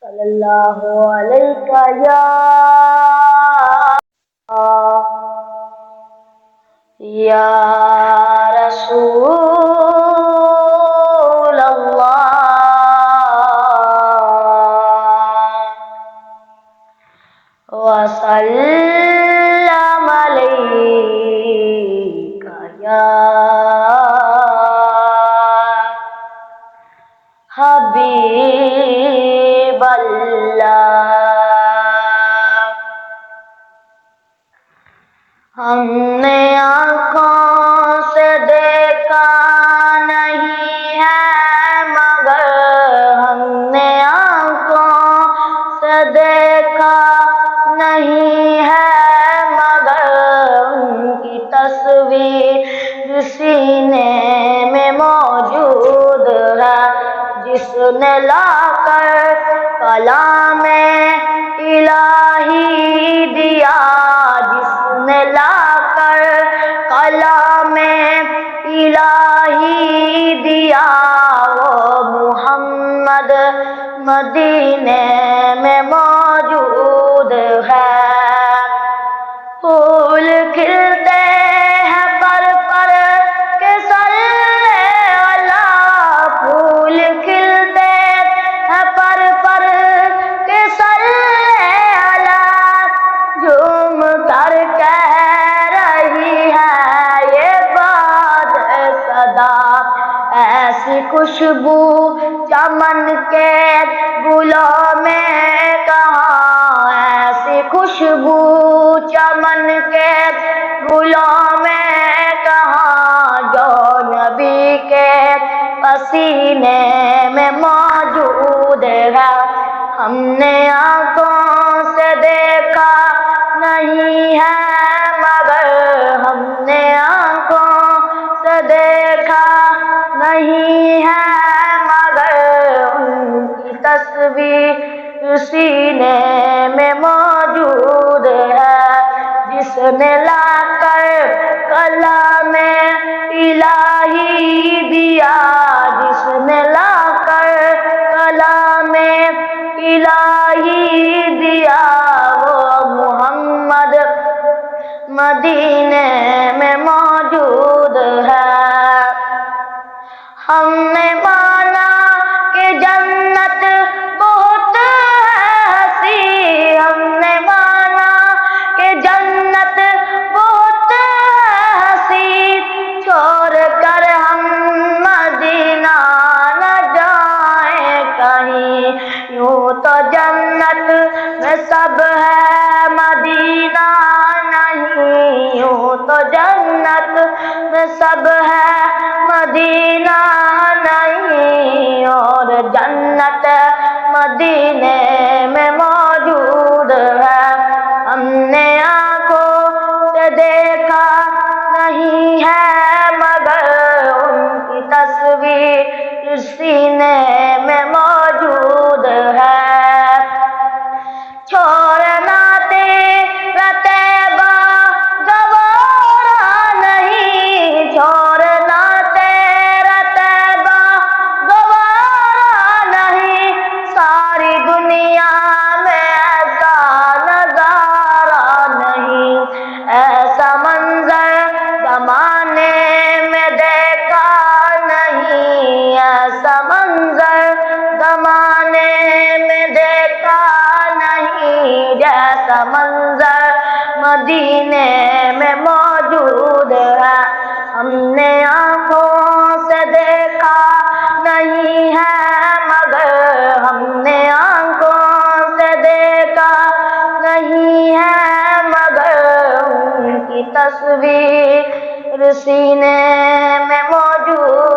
सल्लल्लाहु अलैका या रसूल अल्लाह वसल्लम अलैका या हबीब अल्लाह। हमने आँखों से देखा नहीं है मगर हमने आँखों से देखा नहीं है मगर उनकी तस्वीर सीने में मौजूद है। जिसने लाकर कलामे इलाही दिया, जिसने लाकर कलामे इलाही दिया, वो मुहम्मद मदीने में मौजूद है। फूल खिलते हैं पर पर के सल्ले अला, फूल खिलते हैं पर पर के सल्ले अला। झूम कर कह रही है ये बात सदा, ऐसी खुशबू चमन के गुलों में कहाँ, ऐसी खुशबू चमन के गुलों में कहाँ, जो नबी के पसीने में मौजूद है। हमने आँखों से देखा नहीं है मगर हमने आँखों से देखा नहीं है मगर उनकी तस्वीर सीने में मौजूद है। जिसने लाकर कलामे इलाही दिया, जिसने लाकर कलामे इलाही दिया, वो मुहम्मद मदीने में मौजूद है। हमने माना कि जन्नत बहुत हसी, हमने माना कि जन्नत बहुत हसी, छोड़ कर हम मदीना न जाए कहीं। यूं तो जन्नत में सब है मदीना नहीं, यूं तो जन्नत में सब है मदीना नहीं, और जन्नत मदीने में मौजूद है। हमने आँखों से देखा नहीं है मगर उनकी तस्वीर सीने में मौजूद है। छोड़ना तेरा तैबा गवारा नहीं, छोड़ना तेरा तैबा गवारा नहीं, सारी दुनिया में ऐसा नजारा नहीं, ऐसा मंजर जमाने में देखा नहीं, ऐसा मंजर जमाने में देखा नहीं, जैसा मंजर मदीने में मौजूद है। हमने आँखों से देखा नहीं है मगर हमने आँखों से देखा नहीं है मगर उनकी तस्वीर सीने में मौजूद